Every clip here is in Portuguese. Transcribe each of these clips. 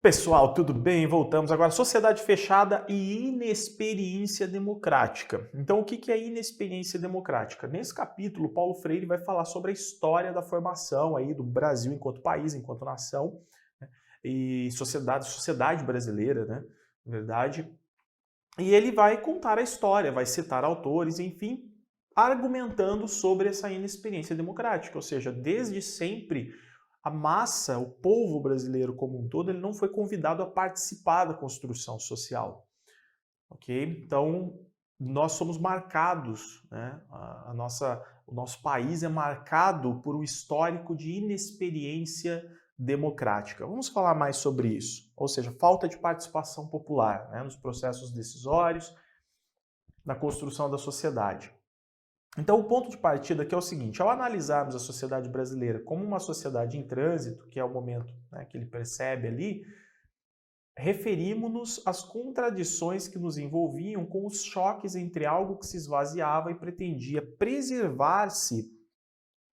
Pessoal, tudo bem? Voltamos agora. Sociedade fechada e inexperiência democrática. Então, o que é inexperiência democrática? Nesse capítulo, Paulo Freire vai falar sobre a história da formação aí do Brasil enquanto país, enquanto nação, né? E sociedade brasileira, né? Na verdade. E ele vai contar a história, vai citar autores, enfim, argumentando sobre essa inexperiência democrática. Ou seja, desde sempre a massa, o povo brasileiro como um todo, ele não foi convidado a participar da construção social, ok? Então, nós somos marcados, né? O nosso país é marcado por um histórico de inexperiência democrática. Vamos falar mais sobre isso, ou seja, falta de participação popular, né, nos processos decisórios, na construção da sociedade. Então, o ponto de partida aqui é o seguinte: ao analisarmos a sociedade brasileira como uma sociedade em trânsito, que é o momento, né, que ele percebe ali, referimos-nos às contradições que nos envolviam com os choques entre algo que se esvaziava e pretendia preservar-se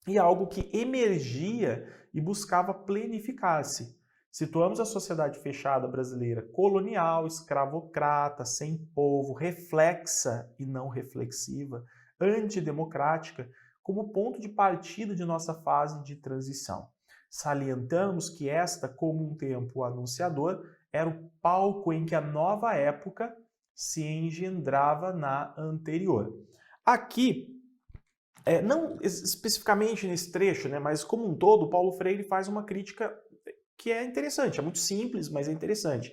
e algo que emergia e buscava planificar-se. Situamos a sociedade fechada brasileira colonial, escravocrata, sem povo, reflexa e não reflexiva, antidemocrática, como ponto de partida de nossa fase de transição. Salientamos que esta, como um tempo anunciador, era o palco em que a nova época se engendrava na anterior. Aqui, não especificamente nesse trecho, né, mas como um todo, Paulo Freire faz uma crítica que é interessante, é muito simples, mas é interessante.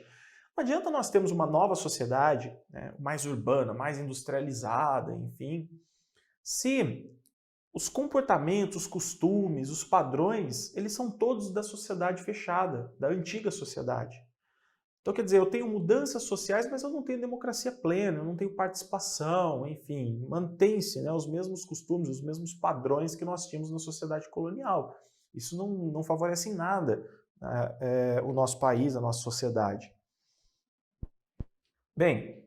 Não adianta nós termos uma nova sociedade, né, mais urbana, mais industrializada, enfim, se os comportamentos, os costumes, os padrões, eles são todos da sociedade fechada, da antiga sociedade. Então, quer dizer, eu tenho mudanças sociais, mas eu não tenho democracia plena, eu não tenho participação, enfim, mantém-se, né, os mesmos costumes, os mesmos padrões que nós tínhamos na sociedade colonial. Isso não favorece em nada o nosso país, a nossa sociedade. Bem,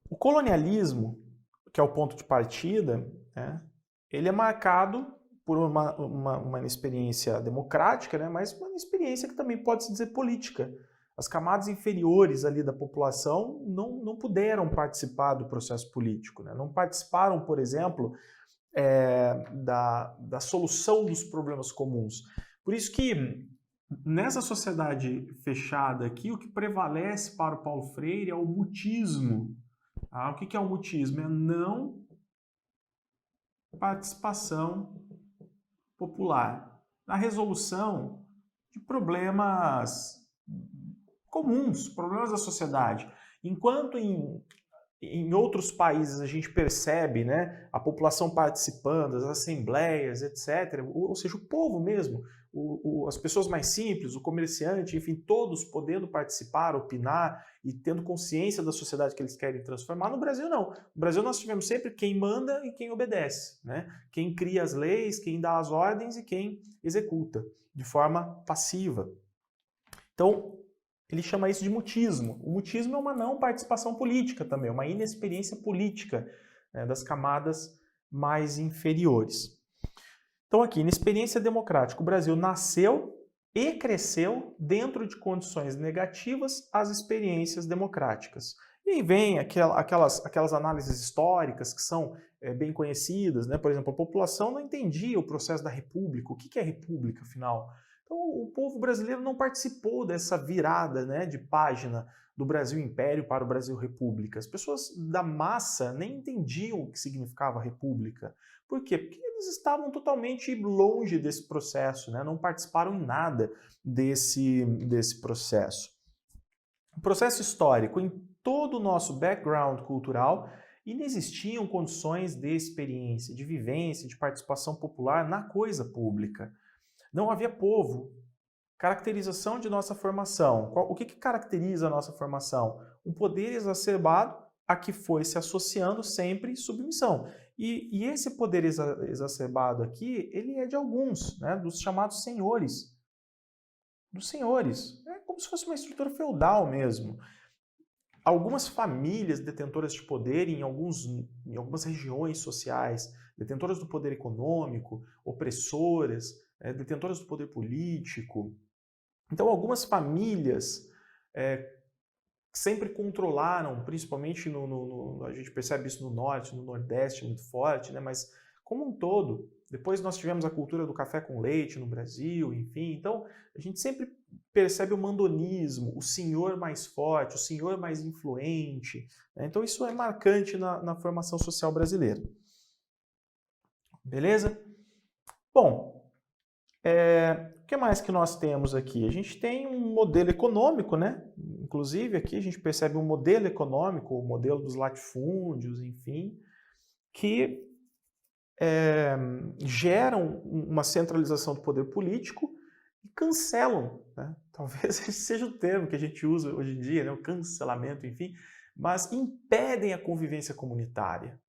o colonialismo, que é o ponto de partida, né, ele é marcado por uma inexperiência democrática, né, mas uma inexperiência que também pode se dizer política. As camadas inferiores ali da população não puderam participar do processo político, né? Não participaram, por exemplo, da solução dos problemas comuns. Por isso que nessa sociedade fechada aqui, o que prevalece para o Paulo Freire é o mutismo. O que é o mutismo? É a não participação popular na resolução de problemas comuns, problemas da sociedade. Enquanto em outros países a gente percebe, né, a população participando, as assembleias, etc., ou seja, o povo mesmo, as pessoas mais simples, o comerciante, enfim, todos podendo participar, opinar e tendo consciência da sociedade que eles querem transformar. No Brasil, não. No Brasil, nós tivemos sempre quem manda e quem obedece, né? Quem cria as leis, quem dá as ordens e quem executa de forma passiva. Então, ele chama isso de mutismo. O mutismo é uma não participação política também, uma inexperiência política, né, das camadas mais inferiores. Então aqui, inexperiência democrática, o Brasil nasceu e cresceu dentro de condições negativas às experiências democráticas. E aí vem aquelas análises históricas que são bem conhecidas, né? Por exemplo, a população não entendia o processo da república, o que é república, afinal. Então, o povo brasileiro não participou dessa virada, né, de página do Brasil Império para o Brasil República. As pessoas da massa nem entendiam o que significava república. Por quê? Porque eles estavam totalmente longe desse processo, né? Não participaram em nada desse processo. O processo histórico, em todo o nosso background cultural, inexistiam condições de experiência, de vivência, de participação popular na coisa pública. Não havia povo. Caracterização de nossa formação. O que caracteriza a nossa formação? Um poder exacerbado a que foi se associando sempre submissão. E esse poder exacerbado aqui, ele é de alguns, né, dos chamados senhores. Dos senhores. É como se fosse uma estrutura feudal mesmo. algumas famílias detentoras de poder em algumas regiões sociais, detentoras do poder econômico, opressoras, detentoras do poder político. Então, algumas famílias sempre controlaram, principalmente a gente percebe isso no norte, no nordeste muito forte, né? Mas como um todo. Depois nós tivemos a cultura do café com leite no Brasil, enfim. Então, a gente sempre percebe o mandonismo, o senhor mais forte, o senhor mais influente. Né? Então, isso é marcante na formação social brasileira. Beleza? Bom, o que mais que nós temos aqui? A gente tem um modelo econômico, né? Inclusive, aqui a gente percebe um modelo econômico, o modelo dos latifúndios, enfim, que geram uma centralização do poder político e cancelam, né? Talvez esse seja o termo que a gente usa hoje em dia, né? O cancelamento, enfim, mas impedem a convivência comunitária.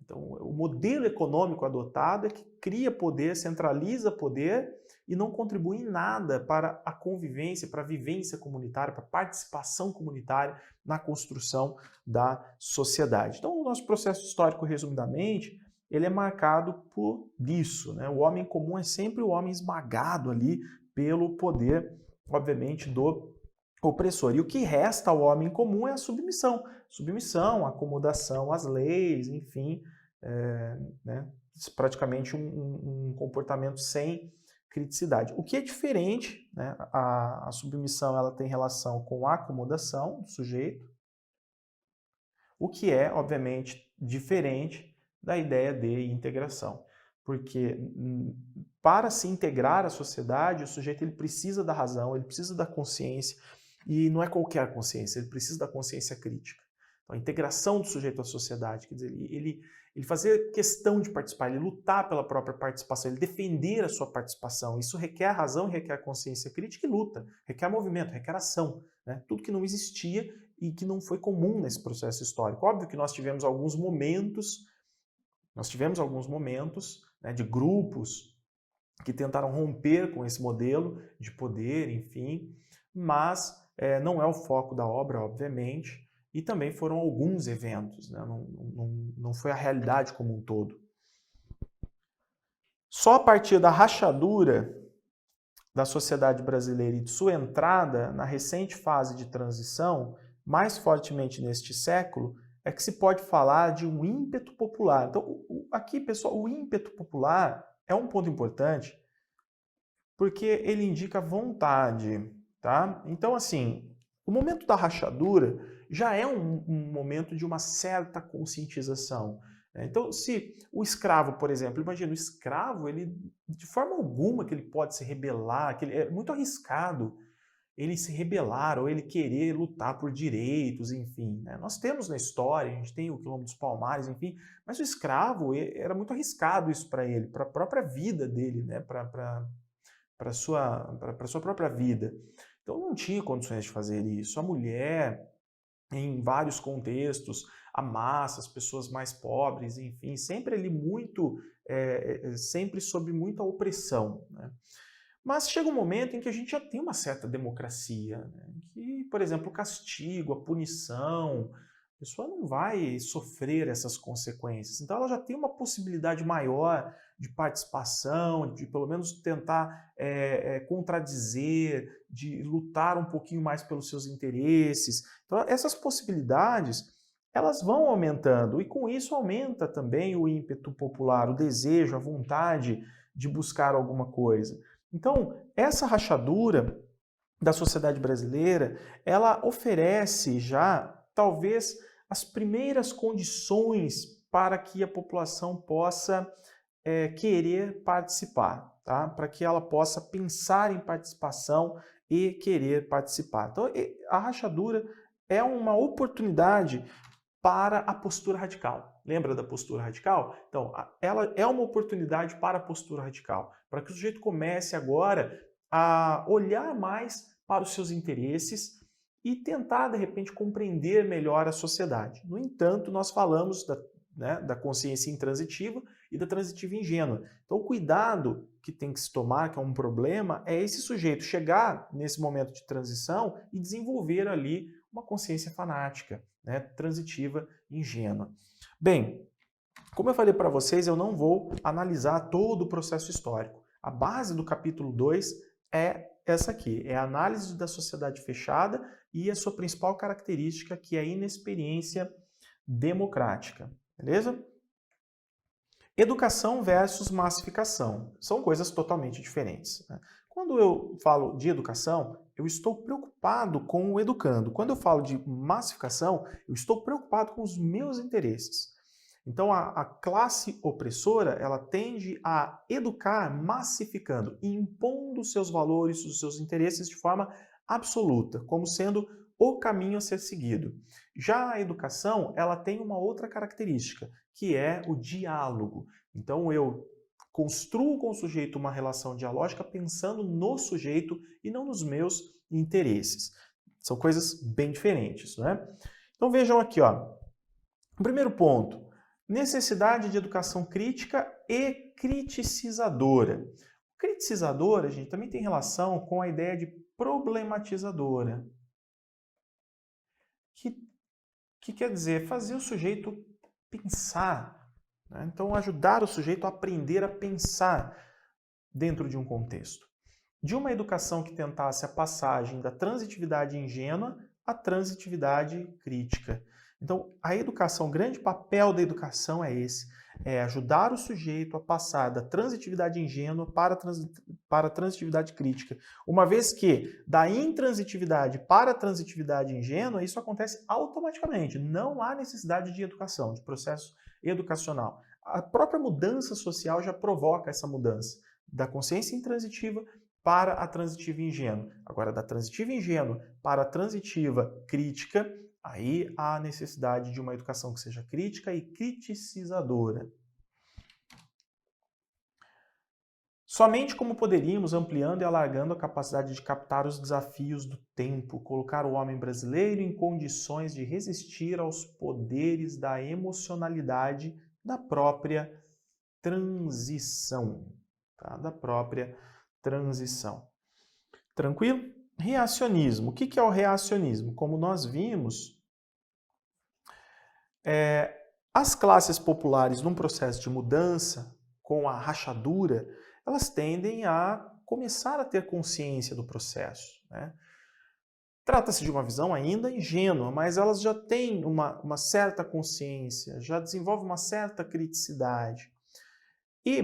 Então, o modelo econômico adotado é que cria poder, centraliza poder e não contribui em nada para a convivência, para a vivência comunitária, para a participação comunitária na construção da sociedade. Então, o nosso processo histórico, resumidamente, ele é marcado por isso, né? O homem comum é sempre o homem esmagado ali pelo poder, obviamente, do opressor. E o que resta ao homem comum é a submissão. Submissão, acomodação às leis, enfim, né? Praticamente um comportamento sem criticidade. O que é diferente, né? A submissão ela tem relação com a acomodação do sujeito, o que é, obviamente, diferente da ideia de integração. Porque para se integrar à sociedade, o sujeito ele precisa da razão, ele precisa da consciência, e não é qualquer consciência, ele precisa da consciência crítica. Então, a integração do sujeito à sociedade, quer dizer, ele fazer questão de participar, ele lutar pela própria participação, ele defender a sua participação. Isso requer razão, requer consciência crítica e luta, requer movimento, requer ação. Né? Tudo que não existia e que não foi comum nesse processo histórico. Óbvio que nós tivemos alguns momentos, né, de grupos que tentaram romper com esse modelo de poder, enfim, mas não é o foco da obra, obviamente, e também foram alguns eventos, né? Não foi a realidade como um todo. Só a partir da rachadura da sociedade brasileira e de sua entrada na recente fase de transição, mais fortemente neste século, é que se pode falar de um ímpeto popular. Então, aqui, pessoal, o ímpeto popular é um ponto importante porque ele indica vontade, tá? Então, assim, o momento da rachadura já é um momento de uma certa conscientização. Né? Então, se o escravo, por exemplo, imagina, o escravo, ele, de forma alguma que ele pode se rebelar, que ele, é muito arriscado ele se rebelar ou ele querer lutar por direitos, enfim. Né? Nós temos na história, a gente tem o Quilombo dos Palmares, enfim, mas o escravo era muito arriscado isso para ele, para a própria vida dele, né? para a sua própria vida. Então não tinha condições de fazer isso. A mulher, em vários contextos, a massa, as pessoas mais pobres, enfim, sempre ali sempre sob muita opressão. Né? Mas chega um momento em que a gente já tem uma certa democracia, né? Que, por exemplo, o castigo, a punição, a pessoa não vai sofrer essas consequências. Então ela já tem uma possibilidade maior de participação, de pelo menos tentar contradizer, de lutar um pouquinho mais pelos seus interesses. Então essas possibilidades elas vão aumentando e com isso aumenta também o ímpeto popular, o desejo, a vontade de buscar alguma coisa. Então, essa rachadura da sociedade brasileira, ela oferece já, talvez, as primeiras condições para que a população possa querer participar, tá? Para que ela possa pensar em participação e querer participar. Então, a rachadura é uma oportunidade para a postura radical. Lembra da postura radical? Então, ela é uma oportunidade para a postura radical, para que o sujeito comece agora a olhar mais para os seus interesses e tentar, de repente, compreender melhor a sociedade. No entanto, nós falamos da consciência intransitiva e da transitiva ingênua. Então, o cuidado que tem que se tomar, que é um problema, é esse sujeito chegar nesse momento de transição e desenvolver ali uma consciência fanática, né, transitiva, ingênua. Bem, como eu falei para vocês, eu não vou analisar todo o processo histórico. A base do capítulo 2 é essa aqui, é a análise da sociedade fechada e a sua principal característica, que é a inexperiência democrática, beleza? Educação versus massificação. São coisas totalmente diferentes, né? Quando eu falo de educação, eu estou preocupado com o educando. Quando eu falo de massificação, eu estou preocupado com os meus interesses. Então, a classe opressora, ela tende a educar massificando, impondo os seus valores, os seus interesses de forma absoluta, como sendo o caminho a ser seguido. Já a educação, ela tem uma outra característica, que é o diálogo. Então, eu construo com o sujeito uma relação dialógica pensando no sujeito e não nos meus interesses. São coisas bem diferentes, não é? Então, vejam aqui, ó. O primeiro ponto, necessidade de educação crítica e criticizadora. Criticizadora, gente, também tem relação com a ideia de problematizadora, que quer dizer fazer o sujeito pensar, né? Então, ajudar o sujeito a aprender a pensar dentro de um contexto. De uma educação que tentasse a passagem da transitividade ingênua à transitividade crítica. Então, a educação, o grande papel da educação é esse, é ajudar o sujeito a passar da transitividade ingênua para a transitividade crítica. Uma vez que da intransitividade para a transitividade ingênua, isso acontece automaticamente. Não há necessidade de educação, de processo educacional. A própria mudança social já provoca essa mudança da consciência intransitiva para a transitiva ingênua. Agora, da transitiva ingênua para a transitiva crítica, aí há a necessidade de uma educação que seja crítica e criticizadora. Somente como poderíamos, ampliando e alargando a capacidade de captar os desafios do tempo, colocar o homem brasileiro em condições de resistir aos poderes da emocionalidade da própria transição. Tá? Da própria transição. Tranquilo? Reacionismo. O que é o reacionismo? Como nós vimos, as classes populares num processo de mudança, com a rachadura, elas tendem a começar a ter consciência do processo, né? Trata-se de uma visão ainda ingênua, mas elas já têm uma certa consciência, já desenvolvem uma certa criticidade. E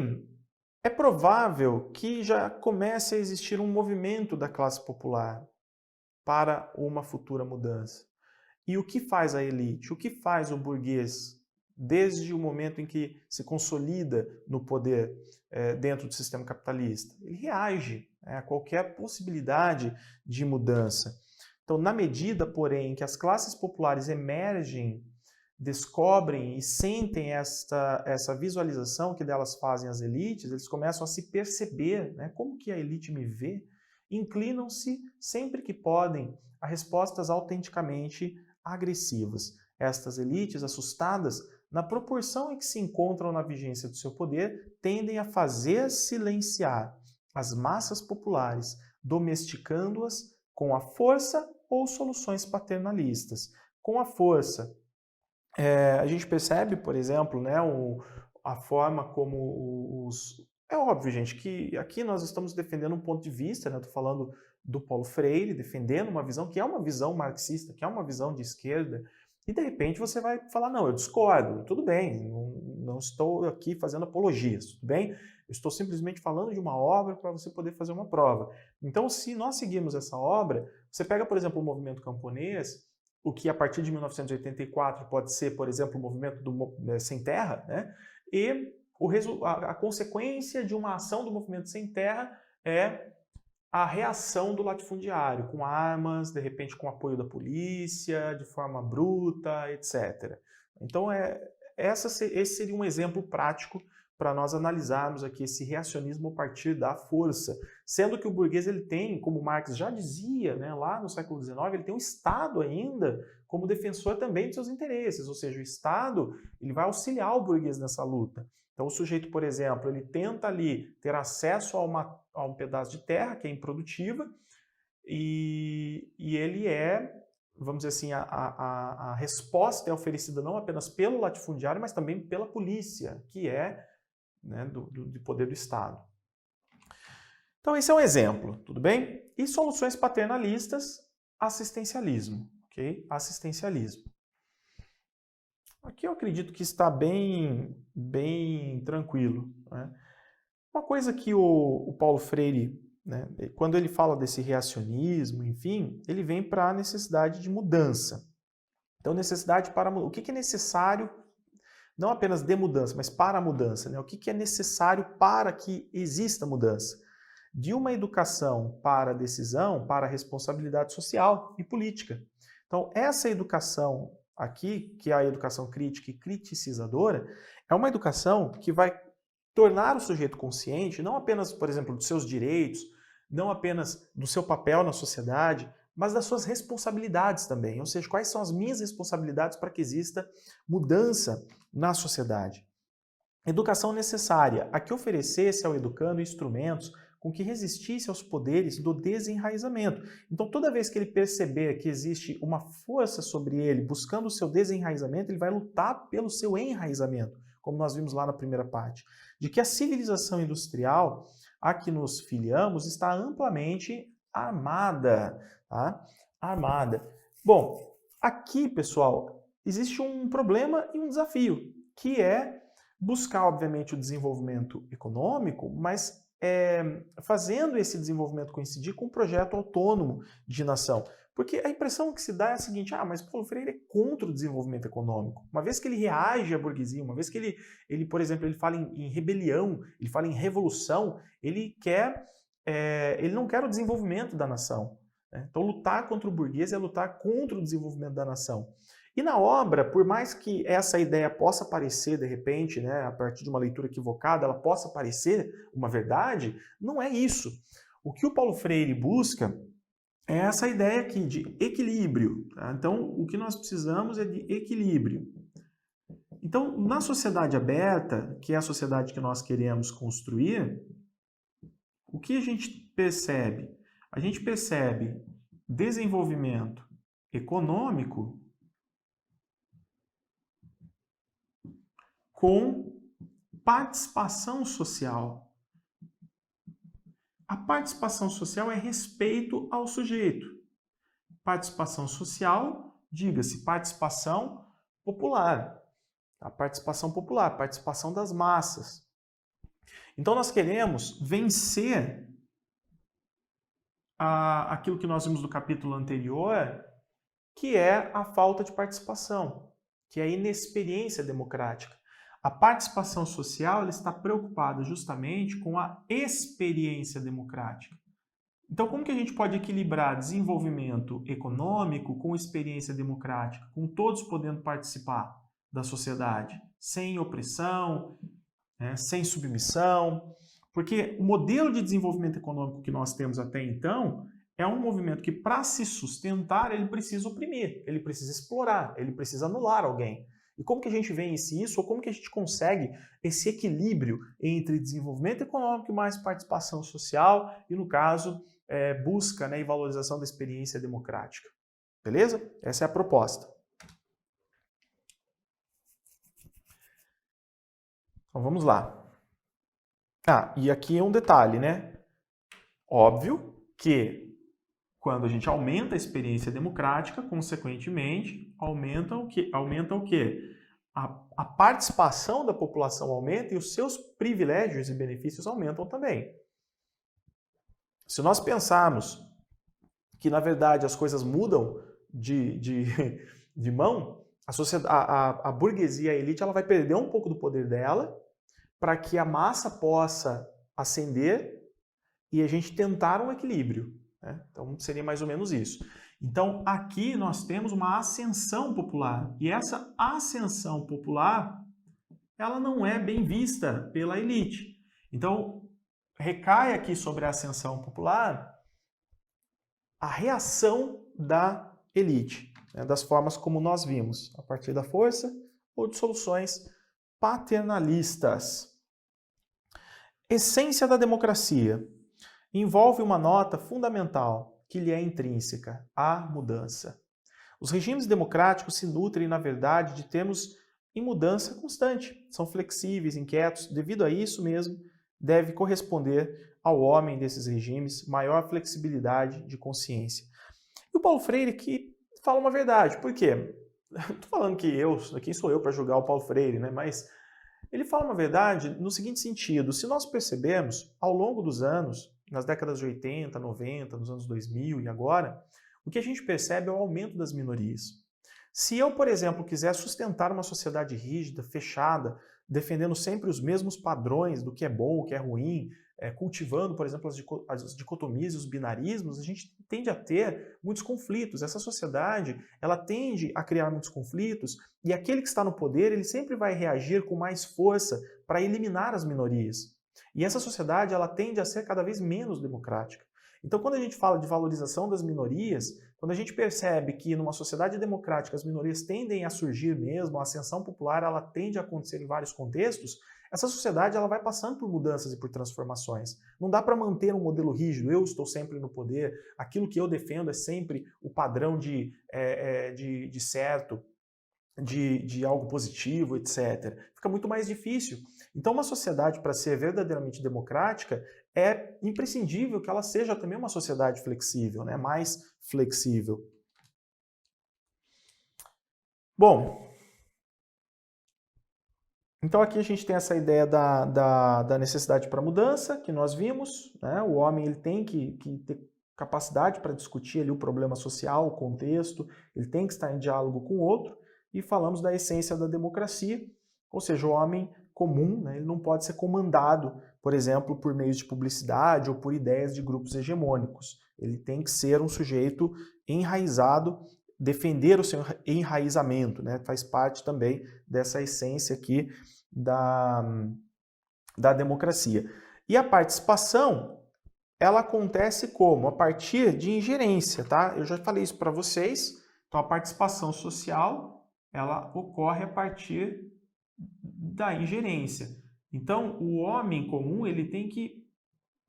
é provável que já comece a existir um movimento da classe popular para uma futura mudança. E o que faz a elite? O que faz o burguês desde o momento em que se consolida no poder dentro do sistema capitalista? Ele reage a qualquer possibilidade de mudança. Então, na medida, porém, que as classes populares emergem, descobrem e sentem essa visualização que delas fazem as elites, eles começam a se perceber, né, como que a elite me vê, inclinam-se sempre que podem a respostas autenticamente agressivas. Estas elites, assustadas, na proporção em que se encontram na vigência do seu poder, tendem a fazer silenciar as massas populares, domesticando-as com a força ou soluções paternalistas. Com a força, a gente percebe, por exemplo, né, a forma como os... É óbvio, gente, que aqui nós estamos defendendo um ponto de vista, né? Estou falando do Paulo Freire, defendendo uma visão que é uma visão marxista, que é uma visão de esquerda, e de repente você vai falar, não, eu discordo, tudo bem, não estou aqui fazendo apologias, tudo bem? Eu estou simplesmente falando de uma obra para você poder fazer uma prova. Então, se nós seguirmos essa obra, você pega, por exemplo, o movimento camponês, o que a partir de 1984 pode ser, por exemplo, o movimento Sem Terra, né? E a consequência de uma ação do movimento Sem Terra é a reação do latifundiário, com armas, de repente com apoio da polícia, de forma bruta, etc. Então, esse seria um exemplo prático para nós analisarmos aqui esse reacionismo a partir da força. Sendo que o burguês ele tem, como Marx já dizia, né, lá no século XIX, ele tem um Estado ainda como defensor também de seus interesses, ou seja, o Estado ele vai auxiliar o burguês nessa luta. Então o sujeito, por exemplo, ele tenta ali ter acesso a um pedaço de terra que é improdutiva e ele é vamos dizer assim, a resposta é oferecida não apenas pelo latifundiário, mas também pela polícia, que é, né, do poder do Estado. Então esse é um exemplo, tudo bem? E soluções paternalistas, assistencialismo, ok? Assistencialismo. Aqui eu acredito que está bem tranquilo, né? Uma coisa que o Paulo Freire, né, quando ele fala desse reacionismo, enfim, ele vem para a necessidade de mudança. Então, necessidade para o que é necessário, não apenas de mudança, mas para a mudança, né? O que é necessário para que exista mudança? De uma educação para a decisão, para a responsabilidade social e política. Então, essa educação aqui, que é a educação crítica e criticizadora, é uma educação que vai tornar o sujeito consciente, não apenas, por exemplo, dos seus direitos, não apenas do seu papel na sociedade, mas das suas responsabilidades também. Ou seja, quais são as minhas responsabilidades para que exista mudança na sociedade. Educação necessária, a que oferecesse ao educando instrumentos com que resistisse aos poderes do desenraizamento. Então, toda vez que ele perceber que existe uma força sobre ele buscando o seu desenraizamento, ele vai lutar pelo seu enraizamento, como nós vimos lá na primeira parte. De que a civilização industrial a que nos filiamos está amplamente armada, tá? Armada. Bom, aqui, pessoal, existe um problema e um desafio, que é buscar, obviamente, o desenvolvimento econômico, mas fazendo esse desenvolvimento coincidir com um projeto autônomo de nação. Porque a impressão que se dá é a seguinte, mas Paulo Freire é contra o desenvolvimento econômico. Uma vez que ele reage à burguesia, uma vez que ele por exemplo, ele fala em rebelião, ele fala em revolução, ele não quer o desenvolvimento da nação. Né? Então, lutar contra o burguês é lutar contra o desenvolvimento da nação. E na obra, por mais que essa ideia possa parecer, de repente, né, a partir de uma leitura equivocada, ela possa parecer uma verdade, não é isso. O que o Paulo Freire busca é essa ideia aqui de equilíbrio. Tá? Então, o que nós precisamos é de equilíbrio. Então, na sociedade aberta, que é a sociedade que nós queremos construir, o que a gente percebe? A gente percebe desenvolvimento econômico com participação social. A participação social é respeito ao sujeito. Participação social, diga-se, participação popular. A participação popular, participação das massas. Então nós queremos vencer aquilo que nós vimos no capítulo anterior, que é a falta de participação, que é a inexperiência democrática. A participação social ela está preocupada justamente com a experiência democrática. Então, como que a gente pode equilibrar desenvolvimento econômico com experiência democrática, com todos podendo participar da sociedade, sem opressão, né, sem submissão? Porque o modelo de desenvolvimento econômico que nós temos até então é um movimento que, para se sustentar, ele precisa oprimir, ele precisa explorar, ele precisa anular alguém. E como que a gente vence isso, ou como que a gente consegue esse equilíbrio entre desenvolvimento econômico e mais participação social e, no caso, busca, né, e valorização da experiência democrática. Beleza? Essa é a proposta. Então vamos lá. E aqui é um detalhe, né? Óbvio que quando a gente aumenta a experiência democrática, consequentemente, aumenta o quê? A participação da população aumenta e os seus privilégios e benefícios aumentam também. Se nós pensarmos que, na verdade, as coisas mudam de mão, a burguesia, a elite, ela vai perder um pouco do poder dela para que a massa possa ascender e a gente tentar um equilíbrio. Né? Então, seria mais ou menos isso. Então, aqui nós temos uma ascensão popular. E essa ascensão popular, ela não é bem vista pela elite. Então, recai aqui sobre a ascensão popular a reação da elite, né? Das formas como nós vimos, a partir da força ou de soluções paternalistas. Essência da democracia. Envolve uma nota fundamental que lhe é intrínseca, a mudança. Os regimes democráticos se nutrem, na verdade, de termos em mudança constante. São flexíveis, inquietos. Devido a isso mesmo, deve corresponder ao homem desses regimes maior flexibilidade de consciência. E o Paulo Freire aqui fala uma verdade. Por quê? Estou falando que quem sou eu para julgar o Paulo Freire, né? Mas ele fala uma verdade no seguinte sentido: se nós percebermos, ao longo dos anos, nas décadas de 80, 90, nos anos 2000 e agora, o que a gente percebe é o aumento das minorias. Se eu, por exemplo, quiser sustentar uma sociedade rígida, fechada, defendendo sempre os mesmos padrões do que é bom, o que é ruim, cultivando, por exemplo, as dicotomias e os binarismos, a gente tende a ter muitos conflitos. Essa sociedade, ela tende a criar muitos conflitos e aquele que está no poder, ele sempre vai reagir com mais força para eliminar as minorias. E essa sociedade, ela tende a ser cada vez menos democrática. Então, quando a gente fala de valorização das minorias, quando a gente percebe que numa sociedade democrática as minorias tendem a surgir mesmo, a ascensão popular ela tende a acontecer em vários contextos, essa sociedade ela vai passando por mudanças e por transformações. Não dá para manter um modelo rígido, eu estou sempre no poder, aquilo que eu defendo é sempre o padrão de certo, de algo positivo, etc. Fica muito mais difícil. Então, uma sociedade, para ser verdadeiramente democrática, é imprescindível que ela seja também uma sociedade flexível, né? Mais flexível. Bom, então aqui a gente tem essa ideia da necessidade para mudança, que nós vimos, né? O homem ele tem que ter capacidade para discutir ali o problema social, o contexto, ele tem que estar em diálogo com o outro, e falamos da essência da democracia, ou seja, o homem comum, né, ele não pode ser comandado, por exemplo, por meios de publicidade ou por ideias de grupos hegemônicos. Ele tem que ser um sujeito enraizado, defender o seu enraizamento, né, faz parte também dessa essência aqui da democracia. E a participação, ela acontece como? A partir de ingerência, tá? Eu já falei isso para vocês. Então, a participação social, ela ocorre a partir da ingerência. Então, o homem comum, ele tem que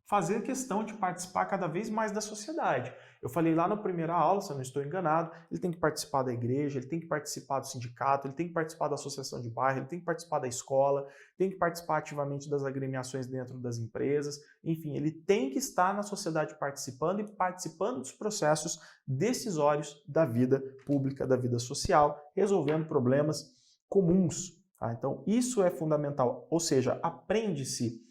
fazer questão de participar cada vez mais da sociedade. Eu falei lá na primeira aula, se eu não estou enganado, ele tem que participar da igreja, ele tem que participar do sindicato, ele tem que participar da associação de bairro, ele tem que participar da escola, tem que participar ativamente das agremiações dentro das empresas, enfim, ele tem que estar na sociedade participando e participando dos processos decisórios da vida pública, da vida social, resolvendo problemas comuns. Tá? Então, isso é fundamental, ou seja, aprende-se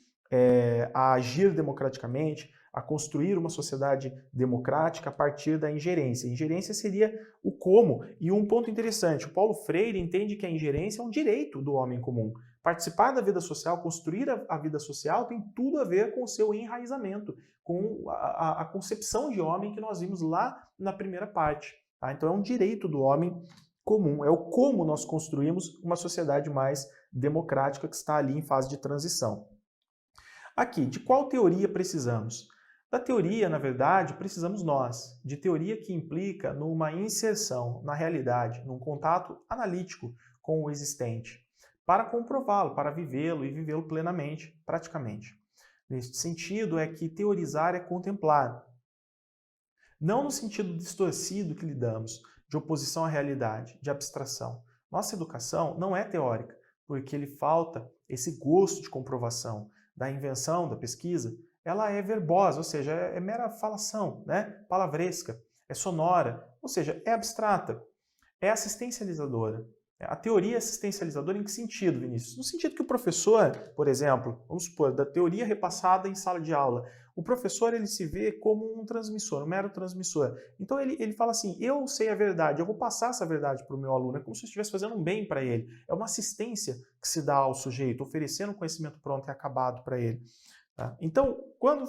a agir democraticamente, a construir uma sociedade democrática a partir da ingerência. A ingerência seria o como. E um ponto interessante, o Paulo Freire entende que a ingerência é um direito do homem comum. Participar da vida social, construir a vida social tem tudo a ver com o seu enraizamento, com a concepção de homem que nós vimos lá na primeira parte. Tá? Então é um direito do homem comum, é o como nós construímos uma sociedade mais democrática que está ali em fase de transição. Aqui, de qual teoria precisamos? Da teoria, na verdade, precisamos nós, de teoria que implica numa inserção na realidade, num contato analítico com o existente, para comprová-lo, para vivê-lo e vivê-lo plenamente, praticamente. Neste sentido, é que teorizar é contemplar. Não no sentido distorcido que lhe damos, de oposição à realidade, de abstração. Nossa educação não é teórica, porque lhe falta esse gosto de comprovação, da invenção, da pesquisa, ela é verbosa, ou seja, é mera falação, né? Palavresca, é sonora, ou seja, é abstrata, é assistencializadora. A teoria é assistencializadora em que sentido, Vinícius? No sentido que o professor, por exemplo, vamos supor, da teoria repassada em sala de aula, o professor ele se vê como um transmissor, um mero transmissor. Então ele fala assim, eu sei a verdade, eu vou passar essa verdade para o meu aluno, é como se eu estivesse fazendo um bem para ele. É uma assistência que se dá ao sujeito, oferecendo conhecimento pronto e acabado para ele. Tá? Então, quando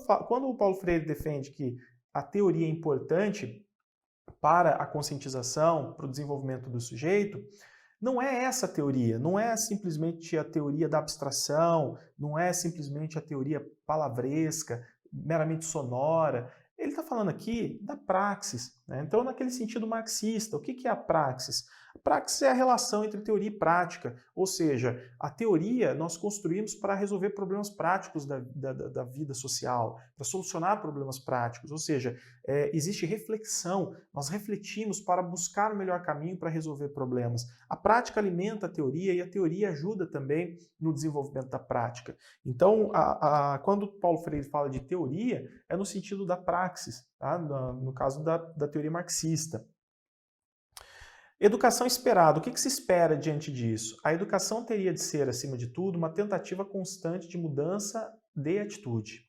o Paulo Freire defende que a teoria é importante para a conscientização, para o desenvolvimento do sujeito, não é essa a teoria, não é simplesmente a teoria da abstração, não é simplesmente a teoria palavresca, meramente sonora. Ele está falando aqui da praxis, né? Então, naquele sentido marxista, o que é a praxis? A praxis é a relação entre teoria e prática, ou seja, a teoria nós construímos para resolver problemas práticos da vida social, para solucionar problemas práticos, ou seja, existe reflexão, nós refletimos para buscar o melhor caminho para resolver problemas. A prática alimenta a teoria e a teoria ajuda também no desenvolvimento da prática. Então, quando Paulo Freire fala de teoria, é no sentido da praxis, tá? No caso da teoria marxista. Educação esperada. O que se espera diante disso? A educação teria de ser, acima de tudo, uma tentativa constante de mudança de atitude,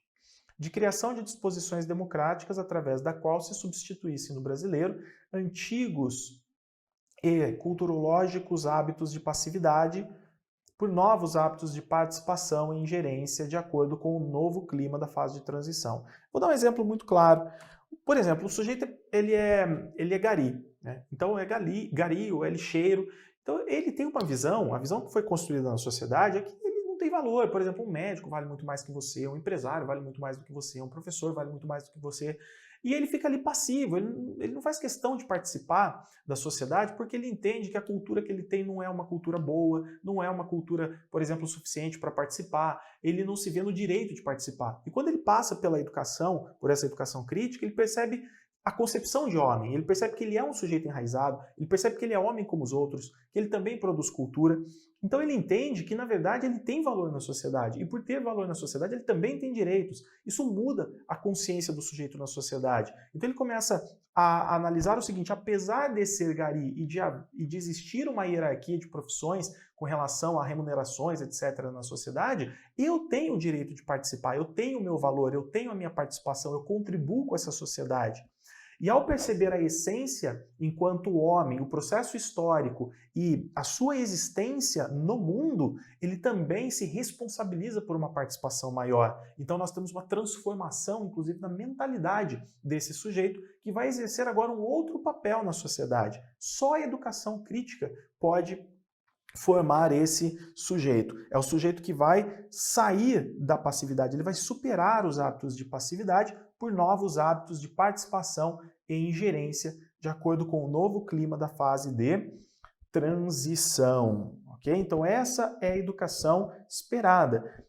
de criação de disposições democráticas através da qual se substituíssem no brasileiro antigos e culturológicos hábitos de passividade por novos hábitos de participação e ingerência de acordo com o novo clima da fase de transição. Vou dar um exemplo muito claro. Por exemplo, o sujeito ele é gari, né? Então é gari ou é lixeiro. Então ele tem uma visão, a visão que foi construída na sociedade é que ele não tem valor. Por exemplo, um médico vale muito mais que você, um empresário vale muito mais do que você, um professor vale muito mais do que você. E ele fica ali passivo, ele não faz questão de participar da sociedade porque ele entende que a cultura que ele tem não é uma cultura boa, não é uma cultura, por exemplo, suficiente para participar, ele não se vê no direito de participar. E quando ele passa pela educação, por essa educação crítica, ele percebe a concepção de homem, ele percebe que ele é um sujeito enraizado, ele percebe que ele é homem como os outros, que ele também produz cultura. Então ele entende que, na verdade, ele tem valor na sociedade. E por ter valor na sociedade, ele também tem direitos. Isso muda a consciência do sujeito na sociedade. Então ele começa a analisar o seguinte: apesar de ser gari e de existir uma hierarquia de profissões com relação a remunerações, etc., na sociedade, eu tenho o direito de participar, eu tenho o meu valor, eu tenho a minha participação, eu contribuo com essa sociedade. E ao perceber a essência enquanto homem, o processo histórico e a sua existência no mundo, ele também se responsabiliza por uma participação maior. Então nós temos uma transformação, inclusive, na mentalidade desse sujeito, que vai exercer agora um outro papel na sociedade. Só a educação crítica pode formar esse sujeito. É o sujeito que vai sair da passividade, ele vai superar os hábitos de passividade por novos hábitos de participação e ingerência, de acordo com o novo clima da fase de transição. Ok? Então essa é a educação esperada.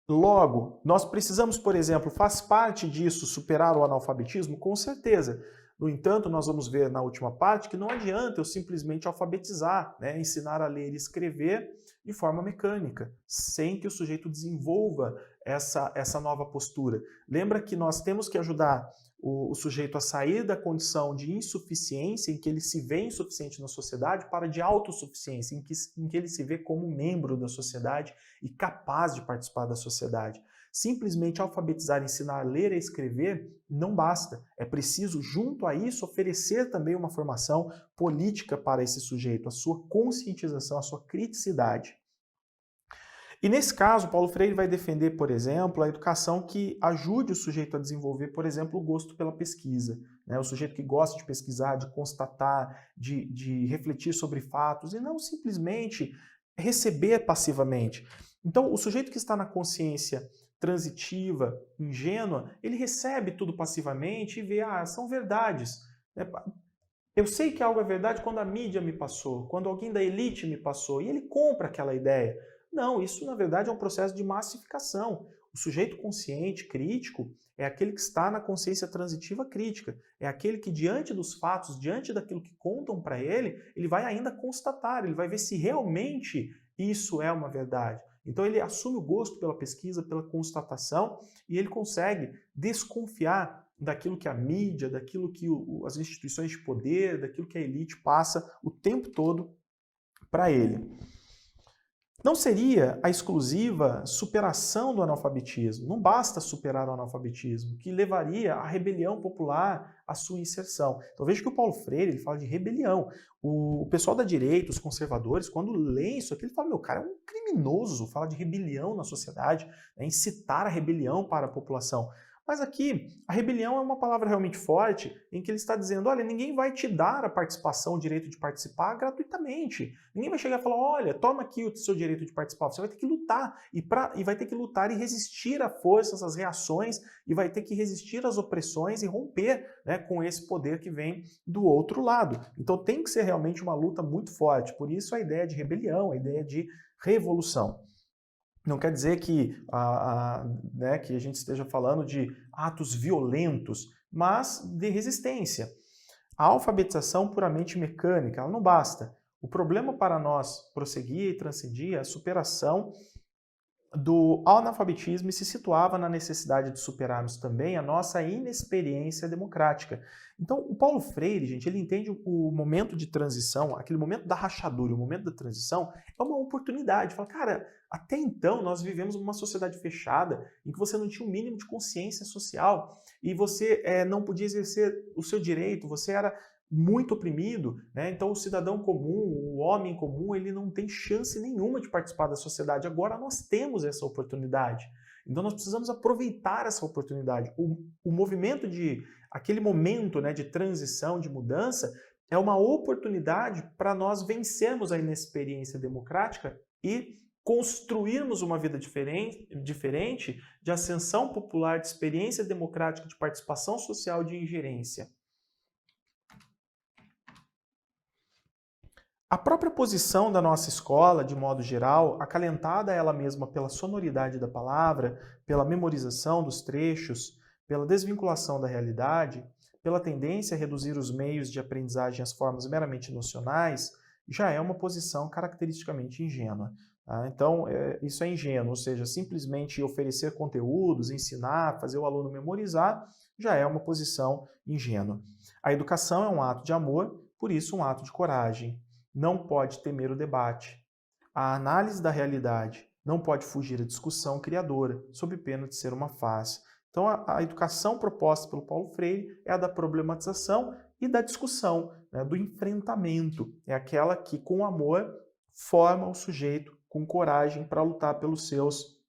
Logo, nós precisamos, por exemplo, faz parte disso superar o analfabetismo? Com certeza. No entanto, nós vamos ver na última parte que não adianta eu simplesmente alfabetizar, né, ensinar a ler e escrever de forma mecânica, sem que o sujeito desenvolva essa nova postura. Lembra que nós temos que ajudar o sujeito a sair da condição de insuficiência, em que ele se vê insuficiente na sociedade, para de autossuficiência, em que ele se vê como membro da sociedade e capaz de participar da sociedade. Simplesmente alfabetizar, ensinar a ler e escrever não basta. É preciso, junto a isso, oferecer também uma formação política para esse sujeito, a sua conscientização, a sua criticidade. E nesse caso, Paulo Freire vai defender, por exemplo, a educação que ajude o sujeito a desenvolver, por exemplo, o gosto pela pesquisa, né? O sujeito que gosta de pesquisar, de constatar, de refletir sobre fatos e não simplesmente receber passivamente. Então, o sujeito que está na consciência transitiva, ingênua, ele recebe tudo passivamente e vê, são verdades. Eu sei que algo é verdade quando a mídia me passou, quando alguém da elite me passou, e ele compra aquela ideia. Não, isso na verdade é um processo de massificação. O sujeito consciente, crítico, é aquele que está na consciência transitiva crítica. É aquele que, diante dos fatos, diante daquilo que contam para ele, ele vai ainda constatar, ele vai ver se realmente isso é uma verdade. Então ele assume o gosto pela pesquisa, pela constatação, e ele consegue desconfiar daquilo que a mídia, daquilo que as instituições de poder, daquilo que a elite passa o tempo todo para ele. Não seria a exclusiva superação do analfabetismo, não basta superar o analfabetismo, que levaria à rebelião popular, à sua inserção. Então veja que o Paulo Freire ele fala de rebelião. O pessoal da direita, os conservadores, quando leem isso aqui, ele fala, meu, cara é um criminoso, fala de rebelião na sociedade, né, incitar a rebelião para a população. Mas aqui, a rebelião é uma palavra realmente forte, em que ele está dizendo, olha, ninguém vai te dar a participação, o direito de participar gratuitamente. Ninguém vai chegar e falar, olha, toma aqui o seu direito de participar. Você vai ter que lutar, e vai ter que lutar e resistir à força, às reações, e vai ter que resistir às opressões e romper, né, com esse poder que vem do outro lado. Então tem que ser realmente uma luta muito forte. Por isso a ideia de rebelião, a ideia de revolução. Não quer dizer né, que a gente esteja falando de atos violentos, mas de resistência. A alfabetização puramente mecânica, ela não basta. O problema para nós prosseguir e transcendir é a superação do analfabetismo e se situava na necessidade de superarmos também a nossa inexperiência democrática. Então, o Paulo Freire, gente, ele entende o momento de transição, aquele momento da rachadura, o momento da transição, é uma oportunidade. Fala, cara, até então nós vivemos numa sociedade fechada em que você não tinha um mínimo de consciência social e você não podia exercer o seu direito, você era muito oprimido, né? Então o cidadão comum, o homem comum, ele não tem chance nenhuma de participar da sociedade. Agora nós temos essa oportunidade. Então nós precisamos aproveitar essa oportunidade. O movimento aquele momento, né, de transição, de mudança, é uma oportunidade para nós vencermos a inexperiência democrática e construirmos uma vida diferente de ascensão popular, de experiência democrática, de participação social, de ingerência. A própria posição da nossa escola, de modo geral, acalentada ela mesma pela sonoridade da palavra, pela memorização dos trechos, pela desvinculação da realidade, pela tendência a reduzir os meios de aprendizagem às formas meramente nocionais, já é uma posição caracteristicamente ingênua. Tá? Então, isso é ingênuo, ou seja, simplesmente oferecer conteúdos, ensinar, fazer o aluno memorizar, já é uma posição ingênua. A educação é um ato de amor, por isso um ato de coragem. Não pode temer o debate. A análise da realidade não pode fugir à discussão criadora, sob pena de ser uma farsa. Então, a educação proposta pelo Paulo Freire é a da problematização e da discussão, né, do enfrentamento. É aquela que, com amor, forma o sujeito com coragem para lutar pelos seus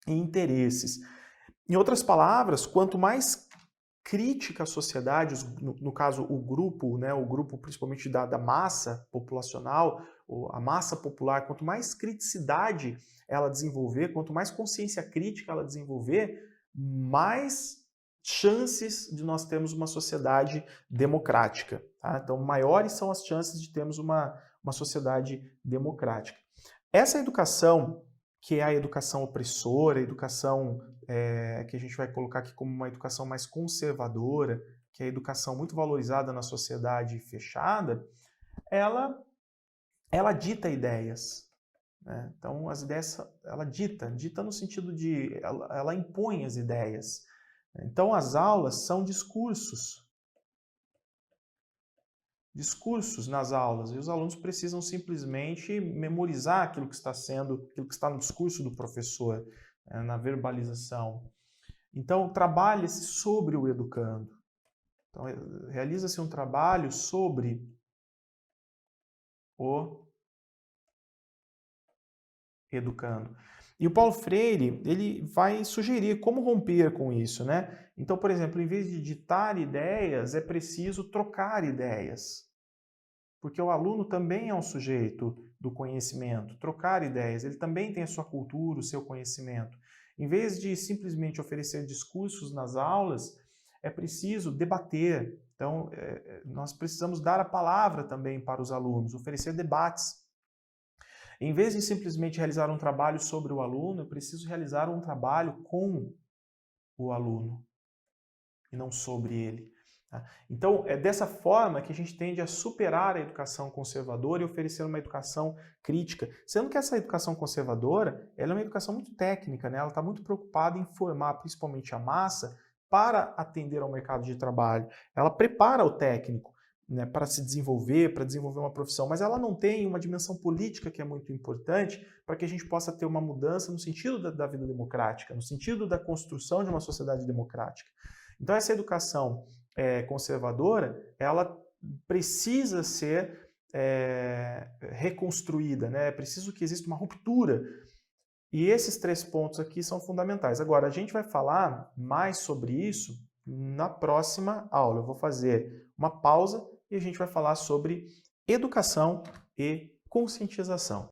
interesses. Em outras palavras, quanto mais crítica à sociedade, no caso o grupo, né, o grupo principalmente da massa populacional, a massa popular, quanto mais criticidade ela desenvolver, quanto mais consciência crítica ela desenvolver, mais chances de nós termos uma sociedade democrática. Tá? Então, maiores são as chances de termos uma sociedade democrática. Essa educação, que é a educação opressora, a educação que a gente vai colocar aqui como uma educação mais conservadora, que é a educação muito valorizada na sociedade fechada, ela dita ideias. Né? Então, as ideias, ela dita no sentido de, ela impõe as ideias. Então, as aulas são discursos nas aulas, e os alunos precisam simplesmente memorizar aquilo que está no discurso do professor, na verbalização. Então, trabalha-se sobre o educando. Então, realiza-se um trabalho sobre o educando. E o Paulo Freire, ele vai sugerir como romper com isso, né? Então, por exemplo, em vez de ditar ideias, é preciso trocar ideias. Porque o aluno também é um sujeito do conhecimento. Trocar ideias, ele também tem a sua cultura, o seu conhecimento. Em vez de simplesmente oferecer discursos nas aulas, é preciso debater. Então, nós precisamos dar a palavra também para os alunos, oferecer debates. Em vez de simplesmente realizar um trabalho sobre o aluno, é preciso realizar um trabalho com o aluno e não sobre ele. Então, é dessa forma que a gente tende a superar a educação conservadora e oferecer uma educação crítica. Sendo que essa educação conservadora, ela é uma educação muito técnica, né? Ela está muito preocupada em formar principalmente a massa para atender ao mercado de trabalho. Ela prepara o técnico, né, para se desenvolver, para desenvolver uma profissão, mas ela não tem uma dimensão política que é muito importante para que a gente possa ter uma mudança no sentido da vida democrática, no sentido da construção de uma sociedade democrática. Então, essa educação conservadora, ela precisa ser reconstruída, né? É preciso que exista uma ruptura E esses 3 pontos aqui são fundamentais. Agora, a gente vai falar mais sobre isso na próxima aula. Eu vou fazer uma pausa e a gente vai falar sobre educação e conscientização.